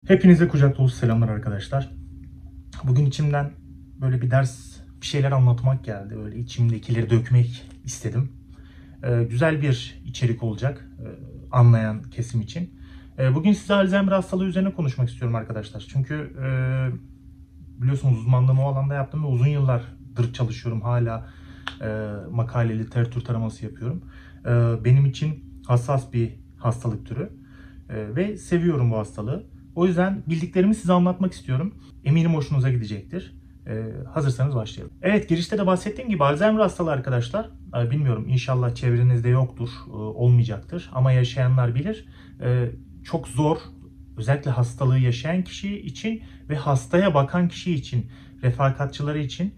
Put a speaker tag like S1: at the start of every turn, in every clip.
S1: Hepinize kucak dolusu selamlar arkadaşlar. Bugün içimden böyle bir şeyler anlatmak geldi. Öyle içimdekileri dökmek istedim. Güzel bir içerik olacak anlayan kesim için. Bugün size Alzheimer hastalığı üzerine konuşmak istiyorum arkadaşlar. Çünkü biliyorsunuz uzmanlığımı o alanda yaptım ve uzun yıllardır çalışıyorum. Hala makale, literatür taraması yapıyorum. Benim için hassas bir hastalık türü ve seviyorum bu hastalığı. O yüzden bildiklerimi size anlatmak istiyorum. Eminim hoşunuza gidecektir. Hazırsanız başlayalım. Evet, girişte de bahsettiğim gibi Alzheimer hastalığı arkadaşlar. Bilmiyorum, inşallah çevrenizde yoktur, olmayacaktır. Ama yaşayanlar bilir. Çok zor, özellikle hastalığı yaşayan kişi için ve hastaya bakan kişi için, refakatçıları için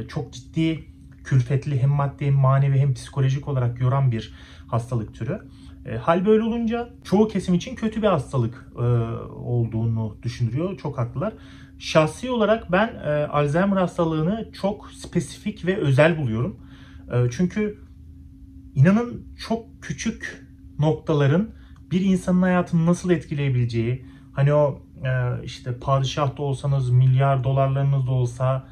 S1: çok ciddi, külfetli, hem maddi hem manevi hem psikolojik olarak yoran bir hastalık türü. Hal böyle olunca çoğu kesim için kötü bir hastalık olduğunu düşünülüyor. Çok haklılar. Şahsi olarak ben Alzheimer hastalığını çok spesifik ve özel buluyorum. Çünkü inanın çok küçük noktaların bir insanın hayatını nasıl etkileyebileceği, hani o işte padişah da olsanız, milyar dolarlarınız da olsa,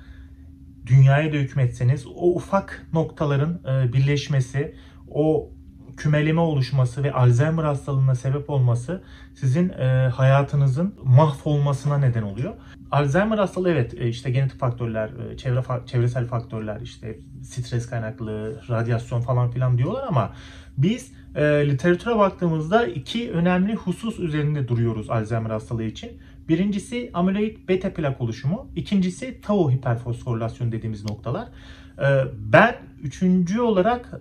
S1: dünyaya da hükmetseniz, o ufak noktaların birleşmesi, o kümeleme oluşması ve Alzheimer hastalığına sebep olması sizin hayatınızın mahvolmasına neden oluyor. Alzheimer hastalığı, evet, işte genetik faktörler, çevresel faktörler, işte stres kaynaklı, radyasyon falan filan diyorlar ama biz literatüre baktığımızda iki önemli husus üzerinde duruyoruz Alzheimer hastalığı için. Birincisi amyloid beta plak oluşumu, ikincisi tau hiperfosforilasyonu dediğimiz noktalar. Ben üçüncü olarak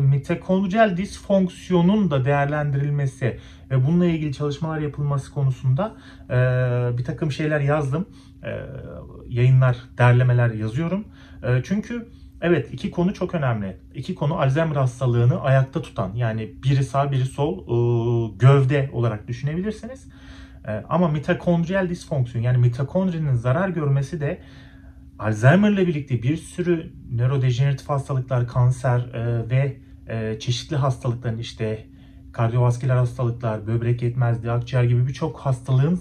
S1: mitokondriyal disfonksiyonun da değerlendirilmesi ve bununla ilgili çalışmalar yapılması konusunda bir takım şeyler yazdım. Yayınlar, derlemeler yazıyorum. Çünkü evet, iki konu çok önemli. İki konu Alzheimer hastalığını ayakta tutan, yani biri sağ biri sol gövde olarak düşünebilirsiniz. Ama mitokondriyal disfonksiyon, yani mitokondrinin zarar görmesi de Alzheimer ile birlikte bir sürü nörodejeneratif hastalıklar, kanser ve çeşitli hastalıkların, işte kardiyovasküler hastalıklar, böbrek yetmezliği, akciğer gibi birçok hastalığın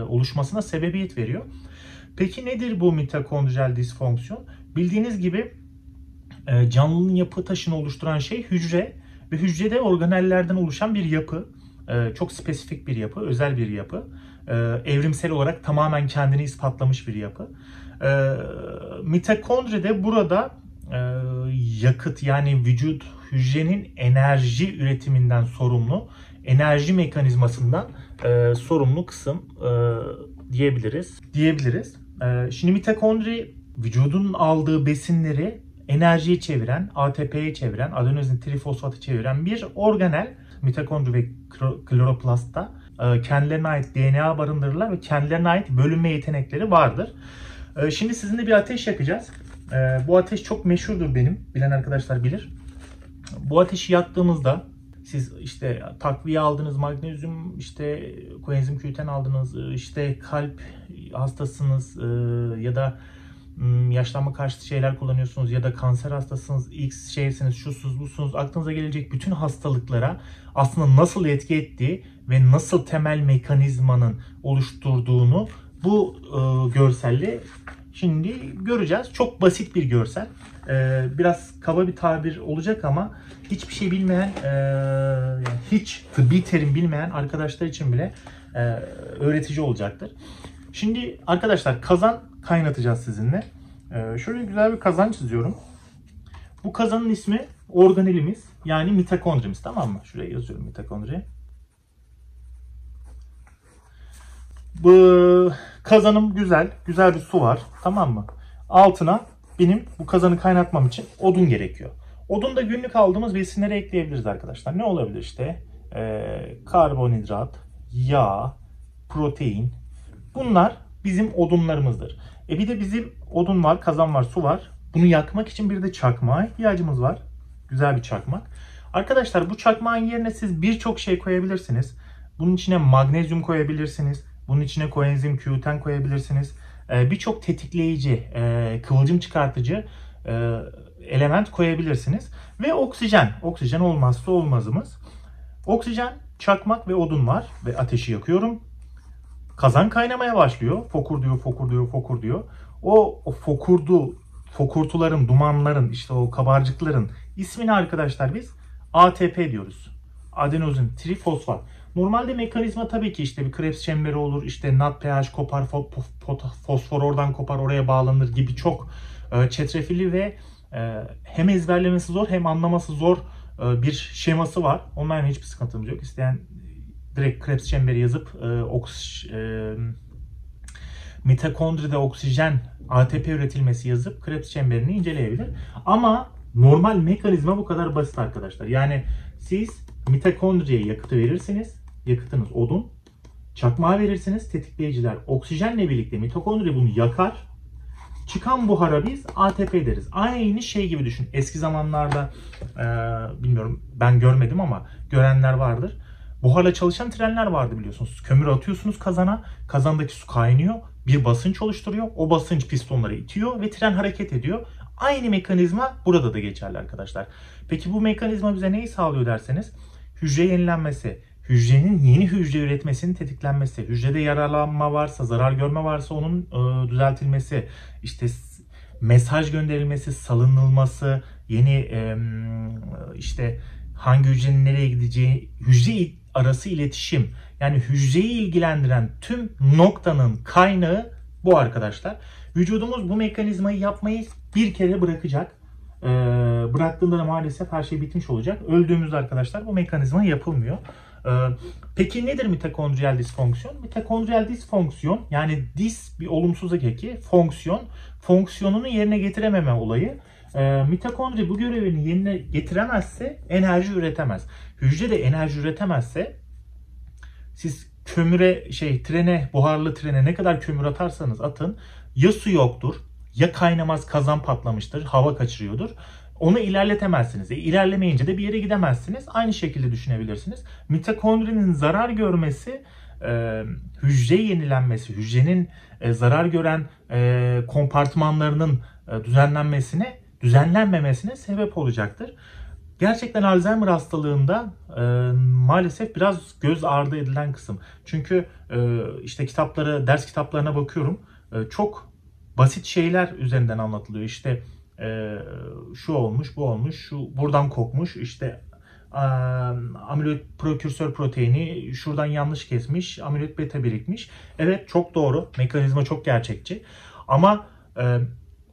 S1: oluşmasına sebebiyet veriyor. Peki nedir bu mitokondriyal disfonksiyon? Bildiğiniz gibi canlının yapı taşını oluşturan şey hücre ve hücrede organellerden oluşan bir yapı. Çok spesifik bir yapı, özel bir yapı. Evrimsel olarak tamamen kendini ispatlamış bir yapı. Mitokondri de burada yakıt, yani vücut hücrenin enerji üretiminden sorumlu, enerji mekanizmasından sorumlu kısım diyebiliriz. Şimdi mitokondri vücudun aldığı besinleri enerjiye çeviren, ATP'ye çeviren, adenozin trifosfatı çeviren bir organel. Mitokondri ve kloroplastta kendilerine ait DNA barındırırlar ve kendilerine ait bölünme yetenekleri vardır. Şimdi sizinle bir ateş yakacağız. Bu ateş çok meşhurdur benim. Bilen arkadaşlar bilir. Bu ateşi yaktığımızda siz işte takviye aldınız, magnezyum, işte koenzim Q10 aldınız, işte kalp hastasınız ya da yaşlanma karşıtı şeyler kullanıyorsunuz ya da kanser hastasınız, X şeysiniz, şusuz busunuz, aklınıza gelecek bütün hastalıklara aslında nasıl etki ettiği ve nasıl temel mekanizmanın oluşturduğunu bu görselle şimdi göreceğiz. Çok basit bir görsel. Biraz kaba bir tabir olacak ama hiçbir şey bilmeyen, hiç tıbbi terim bilmeyen arkadaşlar için bile öğretici olacaktır. Şimdi arkadaşlar, kazan kaynatacağız sizinle. Şöyle güzel bir kazan çiziyorum. Bu kazanın ismi organelimiz, yani mitokondrimiz, tamam mı? Şuraya yazıyorum mitokondri. Bu kazanım güzel bir su var, tamam mı? Altına benim bu kazanı kaynatmam için odun gerekiyor. Odun da günlük aldığımız besinleri ekleyebiliriz arkadaşlar. Ne olabilir işte? Karbonhidrat, yağ, protein. Bunlar bizim odunlarımızdır. Bir de bizim odun var, kazan var, su var. Bunu yakmak için bir de çakmağa ihtiyacımız var. Güzel bir çakmak. Arkadaşlar, bu çakmağın yerine siz birçok şey koyabilirsiniz. Bunun içine magnezyum koyabilirsiniz. Bunun içine koenzim Q10 koyabilirsiniz. Birçok tetikleyici, kıvılcım çıkartıcı element koyabilirsiniz. Ve oksijen. Oksijen olmazsa olmazımız. Oksijen, çakmak ve odun var. Ve ateşi yakıyorum. Kazan kaynamaya başlıyor. Fokur diyor, fokur diyor, fokur diyor. O fokurtuların, dumanların, işte o kabarcıkların ismini arkadaşlar biz ATP diyoruz. Adenozin trifosfat. Normalde mekanizma tabii ki işte bir Krebs çemberi olur, işte NADPH kopar, fosfor oradan kopar, oraya bağlanır gibi çok çetrefilli ve hem ezberlemesi zor hem anlaması zor bir şeması var. Onlarla hiçbir sıkıntımız yok. İsteyen direkt Krebs çemberi yazıp mitokondride oksijen ATP üretilmesi yazıp Krebs çemberini inceleyebilir. Ama normal mekanizma bu kadar basit arkadaşlar. Yani siz mitokondriye yakıtı verirsiniz. Yakıtınız odun. Çakmağı verirsiniz. Tetikleyiciler oksijenle birlikte mitokondri bunu yakar. Çıkan buhara biz ATP deriz. Aynı şey gibi düşün. Eski zamanlarda bilmiyorum, ben görmedim ama görenler vardır. Buharla çalışan trenler vardı biliyorsunuz. Kömür atıyorsunuz kazana. Kazandaki su kaynıyor. Bir basınç oluşturuyor. O basınç pistonları itiyor ve tren hareket ediyor. Aynı mekanizma burada da geçerli arkadaşlar. Peki bu mekanizma bize neyi sağlıyor derseniz? Hücre yenilenmesi, hücrenin yeni hücre üretmesinin tetiklenmesi, hücrede yaralanma varsa, zarar görme varsa onun düzeltilmesi, işte mesaj gönderilmesi, salınılması, yeni işte hangi hücrenin nereye gideceği, hücre arası iletişim, yani hücreyi ilgilendiren tüm noktanın kaynağı bu arkadaşlar. Vücudumuz bu mekanizmayı yapmayı bir kere bırakacak. Bıraktığında da maalesef her şey bitmiş olacak. Öldüğümüzde arkadaşlar bu mekanizma yapılmıyor. Peki nedir mitokondriyal disfonksiyon? Mitokondriyal disfonksiyon, yani dis bir olumsuzluk eki, fonksiyonunu yerine getirememe olayı. Mitokondri bu görevini yerine getiremezse enerji üretemez. Hücre de enerji üretemezse siz trene, buharlı trene ne kadar kömür atarsanız atın, ya su yoktur, ya kaynamaz kazan patlamıştır, hava kaçırıyordur. Onu ilerletemezsiniz. İlerlemeyince de bir yere gidemezsiniz. Aynı şekilde düşünebilirsiniz. Mitokondrinin zarar görmesi, hücre yenilenmesi, hücrenin zarar gören kompartmanlarının düzenlenmemesine sebep olacaktır. Gerçekten Alzheimer hastalığında maalesef biraz göz ardı edilen kısım. Çünkü işte ders kitaplarına bakıyorum. Çok basit şeyler üzerinden anlatılıyor. İşte şu olmuş, bu olmuş, şu buradan kokmuş, işte amiloid prokürsör proteini şuradan yanlış kesmiş, amiloid beta birikmiş. Evet, çok doğru. Mekanizma çok gerçekçi. Ama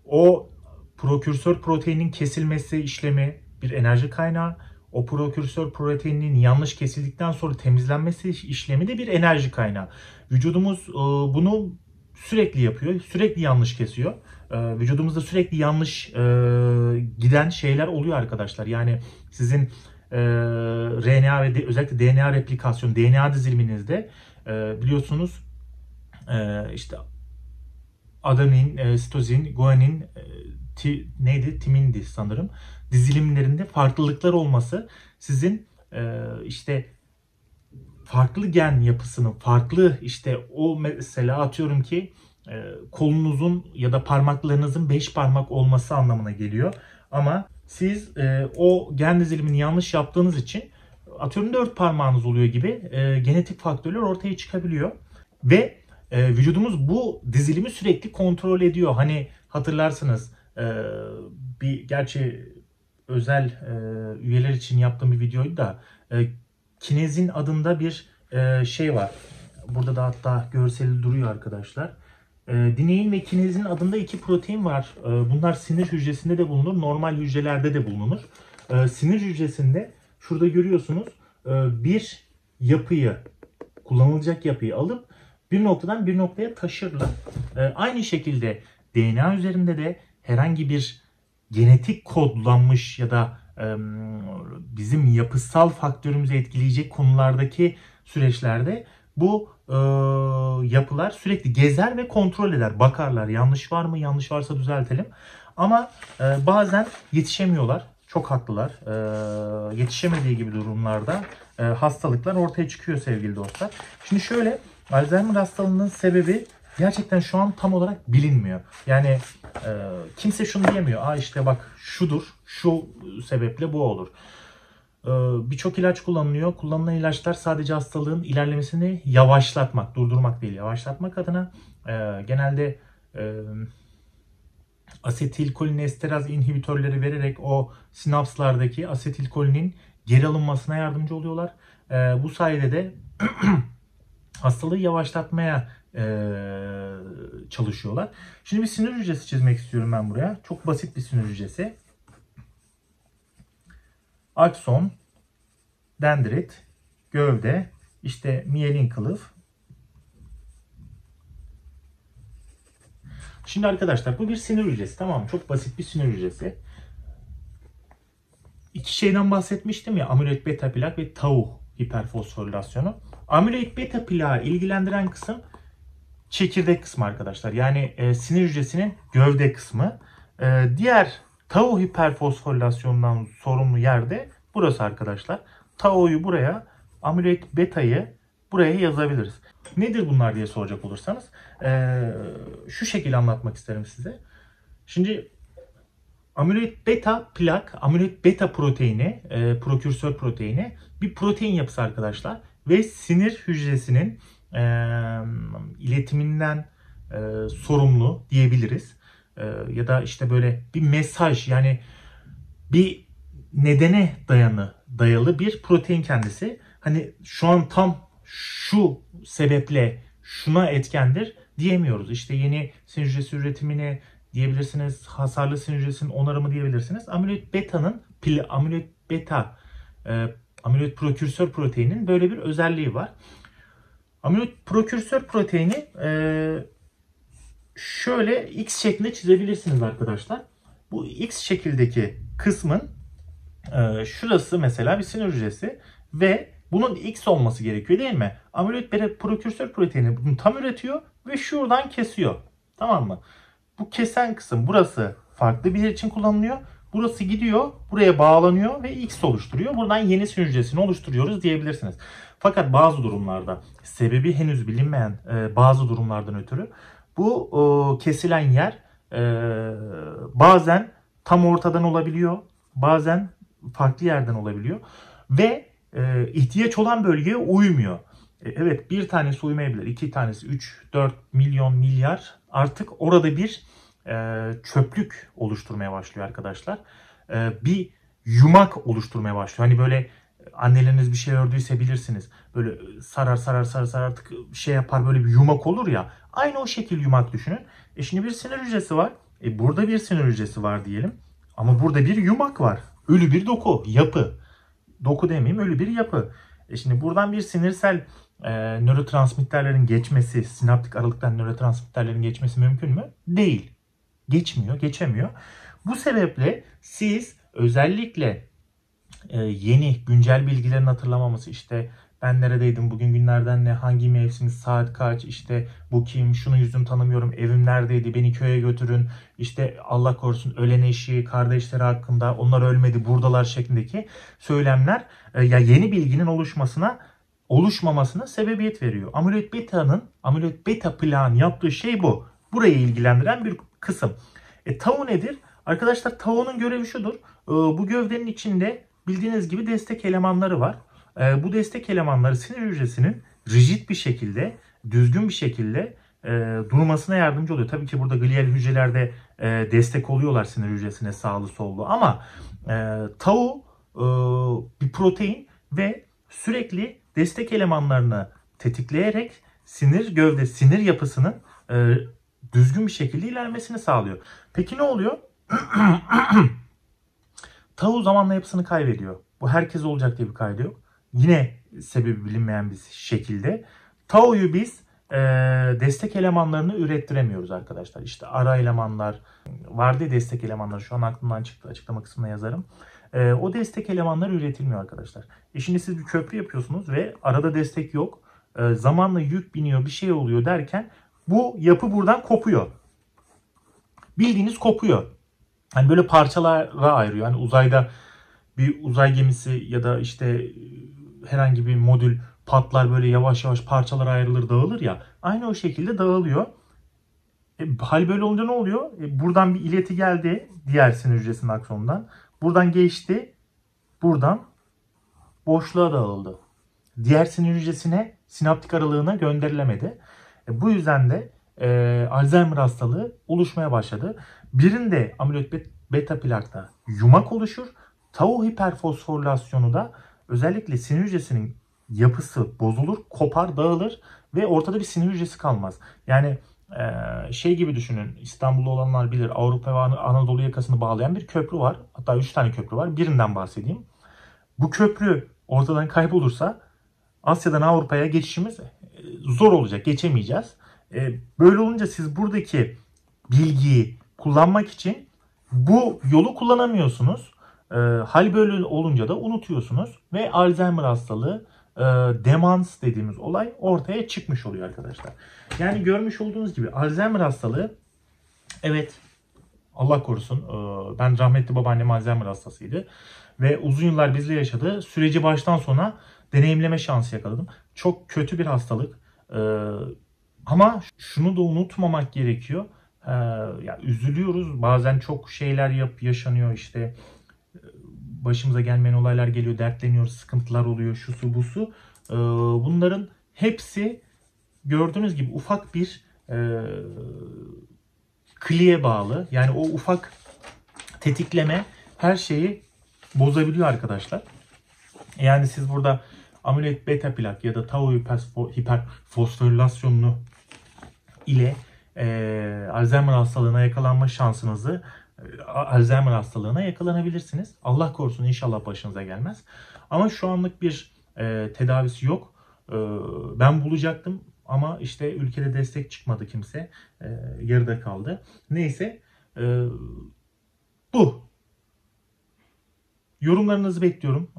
S1: o prokürsör proteinin kesilmesi işlemi bir enerji kaynağı. O prokürsör proteinin yanlış kesildikten sonra temizlenmesi işlemi de bir enerji kaynağı. Vücudumuz bunu sürekli yapıyor. Sürekli yanlış kesiyor. Vücudumuzda sürekli yanlış giden şeyler oluyor arkadaşlar. Yani sizin RNA ve özellikle DNA replikasyon, DNA diziliminizde biliyorsunuz işte adenin, sitozin, guanin, timindi sanırım, dizilimlerinde farklılıklar olması sizin işte farklı gen yapısının farklı, işte o mesela atıyorum ki kolunuzun ya da parmaklarınızın 5 parmak olması anlamına geliyor. Ama siz o gen dizilimini yanlış yaptığınız için atıyorum 4 parmağınız oluyor gibi genetik faktörler ortaya çıkabiliyor. Ve vücudumuz bu dizilimi sürekli kontrol ediyor. Hani hatırlarsınız, gerçi özel üyeler için yaptığım bir videoydu da kinezin adında bir şey var. Burada da hatta görseli duruyor arkadaşlar. Dinein ve kinezin adında 2 protein var. Bunlar sinir hücresinde de bulunur, normal hücrelerde de bulunur. Sinir hücresinde şurada görüyorsunuz bir yapıyı, kullanılacak yapıyı alıp bir noktadan bir noktaya taşırlar. Aynı şekilde DNA üzerinde de herhangi bir genetik kodlanmış ya da bizim yapısal faktörümüzü etkileyecek konulardaki süreçlerde bu yapılar sürekli gezer ve kontrol eder. Bakarlar, yanlış var mı? Yanlış varsa düzeltelim. Ama bazen yetişemiyorlar. Çok haklılar. Yetişemediği gibi durumlarda hastalıklar ortaya çıkıyor sevgili dostlar. Şimdi şöyle, Alzheimer hastalığının sebebi gerçekten şu an tam olarak bilinmiyor. Yani kimse şunu diyemiyor. İşte bak şudur, şu sebeple bu olur. Birçok ilaç kullanılıyor. Kullanılan ilaçlar sadece hastalığın ilerlemesini yavaşlatmak, durdurmak değil, yavaşlatmak adına genelde asetilkolinesteraz inhibitörleri vererek o sinapslardaki asetilkolinin geri alınmasına yardımcı oluyorlar. Bu sayede de hastalığı yavaşlatmaya çalışıyorlar. Şimdi bir sinir hücresi çizmek istiyorum ben buraya. Çok basit bir sinir hücresi. Akson, dendrit, gövde, işte miyelin kılıf. Şimdi arkadaşlar bu bir sinir hücresi, tamam mı? Çok basit bir sinir hücresi. İki şeyden bahsetmiştim ya, amyloid beta plak ve tau hiperfosforilasyonu. Amyloid beta plağı ilgilendiren kısım çekirdek kısmı arkadaşlar. Yani sinir hücresinin gövde kısmı. Diğer tau hiperfosforilasyonundan sorumlu yerde burası arkadaşlar. Tau'yu buraya, amyloid beta'yı buraya yazabiliriz. Nedir bunlar diye soracak olursanız şu şekilde anlatmak isterim size. Şimdi amyloid beta plak, amyloid beta proteini, prokürsör proteini bir protein yapısı arkadaşlar. Ve sinir hücresinin iletiminden sorumlu diyebiliriz. Ya da işte böyle bir mesaj, yani bir nedene dayalı bir protein kendisi. Hani şu an tam şu sebeple şuna etkendir diyemiyoruz. İşte yeni sinir hücresi üretimini diyebilirsiniz. Hasarlı sinir hücresinin onarımı diyebilirsiniz. Amyloid beta amyloid prokürsör proteinin böyle bir özelliği var. Amyloid prokürsör proteini şöyle X şeklinde çizebilirsiniz arkadaşlar. Bu X şekildeki kısmın şurası mesela bir sinir hücresi ve bunun X olması gerekiyor değil mi? Amyloid beta prokürsör proteini bunu tam üretiyor ve şuradan kesiyor. Tamam mı? Bu kesen kısım burası farklı bir yer için kullanılıyor. Burası gidiyor, buraya bağlanıyor ve X oluşturuyor. Buradan yeni sinir hücresini oluşturuyoruz diyebilirsiniz. Fakat bazı durumlarda sebebi henüz bilinmeyen bazı durumlardan ötürü bu kesilen yer bazen tam ortadan olabiliyor, bazen farklı yerden olabiliyor ve ihtiyaç olan bölgeye uymuyor. Evet, bir tanesi uymayabilir, iki tanesi, 3, 4 milyon, milyar artık orada bir çöplük oluşturmaya başlıyor arkadaşlar. Bir yumak oluşturmaya başlıyor. Hani böyle anneleriniz bir şey ördüyse bilirsiniz. Böyle sarar artık şey yapar, böyle bir yumak olur ya. Aynı o şekil yumak düşünün. Şimdi bir sinir hücresi var. Burada bir sinir hücresi var diyelim. Ama burada bir yumak var. Ölü bir doku, yapı. Doku demeyeyim, ölü bir yapı. Şimdi buradan bir sinirsel nörotransmitterlerin geçmesi, sinaptik aralıktan nörotransmitterlerin geçmesi mümkün mü? Değil. Geçmiyor, geçemiyor. Bu sebeple siz özellikle yeni, güncel bilgilerin hatırlamaması, işte ben neredeydim, bugün günlerden ne, hangi mevsim, saat kaç, işte bu kim, şunu yüzünü tanımıyorum, evim neredeydi, beni köye götürün, işte Allah korusun ölen eşi, kardeşleri hakkında, onlar ölmedi, buradalar şeklindeki söylemler ya yeni bilginin oluşmamasına sebebiyet veriyor. Amyloid beta plağın yaptığı şey bu. Burayı ilgilendiren bir kısım. Tau nedir? Arkadaşlar tau'nun görevi şudur. Bu gövdenin içinde bildiğiniz gibi destek elemanları var. Bu destek elemanları sinir hücresinin rigid bir şekilde, düzgün bir şekilde durmasına yardımcı oluyor. Tabii ki burada glial hücrelerde destek oluyorlar sinir hücresine sağlı sollu. Ama tau bir protein ve sürekli destek elemanlarını tetikleyerek sinir yapısının düzgün bir şekilde ilerlemesini sağlıyor. Peki ne oluyor? Tau zamanla yapısını kaybediyor. Bu herkes olacak diye bir kaydı yok. Yine sebebi bilinmeyen bir şekilde. Tau'yu biz destek elemanlarını ürettiremiyoruz arkadaşlar. İşte ara elemanlar vardı ya, destek elemanları şu an aklımdan çıktı. Açıklama kısmına yazarım. O destek elemanları üretilmiyor arkadaşlar. Şimdi siz bir köprü yapıyorsunuz ve arada destek yok. Zamanla yük biniyor, bir şey oluyor derken bu yapı buradan kopuyor. Bildiğiniz kopuyor. Hani böyle parçalara ayırıyor. Hani uzayda bir uzay gemisi ya da işte herhangi bir modül patlar, böyle yavaş yavaş parçalara ayrılır, dağılır ya. Aynı o şekilde dağılıyor. Hal böyle olunca ne oluyor? Buradan bir ileti geldi diğer sinir hücresinin aksonundan. Buradan geçti. Buradan boşluğa dağıldı. Diğer sinir hücresine, sinaptik aralığına gönderilemedi. Bu yüzden de Alzheimer hastalığı oluşmaya başladı. Birinde amiloid beta plakta yumak oluşur. Tau hiperfosforilasyonu da özellikle sinir hücresinin yapısı bozulur, kopar, dağılır ve ortada bir sinir hücresi kalmaz. Yani şey gibi düşünün, İstanbul'da olanlar bilir, Avrupa ve Anadolu yakasını bağlayan bir köprü var. Hatta 3 tane köprü var. Birinden bahsedeyim. Bu köprü ortadan kaybolursa Asya'dan Avrupa'ya geçişimiz zor olacak, geçemeyeceğiz. Böyle olunca siz buradaki bilgiyi kullanmak için bu yolu kullanamıyorsunuz. Hal böyle olunca da unutuyorsunuz ve Alzheimer hastalığı, demans dediğimiz olay ortaya çıkmış oluyor arkadaşlar. Yani görmüş olduğunuz gibi Alzheimer hastalığı, evet, Allah korusun, ben rahmetli babaannem Alzheimer hastasıydı ve uzun yıllar bizle yaşadı. Süreci baştan sona deneyimleme şansı yakaladım. Çok kötü bir hastalık. Ama şunu da unutmamak gerekiyor. Ya üzülüyoruz. Bazen çok şeyler yaşanıyor işte. Başımıza gelmeyen olaylar geliyor, dertleniyoruz, sıkıntılar oluyor, şusu busu. Bunların hepsi gördüğünüz gibi ufak bir kliye bağlı. Yani o ufak tetikleme her şeyi bozabiliyor arkadaşlar. Yani siz burada amiloid beta plak ya da tau hiperfosforilasyonunu ile Alzheimer hastalığına yakalanma şansınızı, Alzheimer hastalığına yakalanabilirsiniz. Allah korusun, inşallah başınıza gelmez. Ama şu anlık bir tedavisi yok. Ben bulacaktım ama işte ülkede destek çıkmadı kimse. Yarıda kaldı. Neyse, bu. Yorumlarınızı bekliyorum.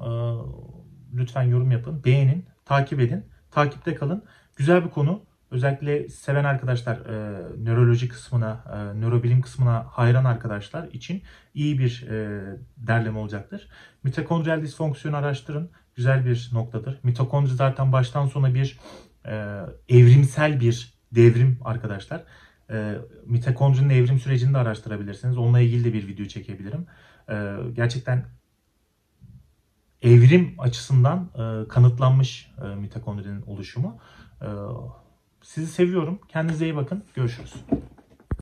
S1: Lütfen yorum yapın, beğenin, takip edin. Takipte kalın. Güzel bir konu. Özellikle seven arkadaşlar, nöroloji kısmına, nörobilim kısmına hayran arkadaşlar için iyi bir derleme olacaktır. Mitokondriyal disfonksiyonu araştırın. Güzel bir noktadır. Mitokondri zaten baştan sona bir evrimsel bir devrim arkadaşlar. Mitokondrinin evrim sürecini de araştırabilirsiniz. Onunla ilgili de bir video çekebilirim. Gerçekten evrim açısından kanıtlanmış mitokondrinin oluşumu. Sizi seviyorum. Kendinize iyi bakın. Görüşürüz.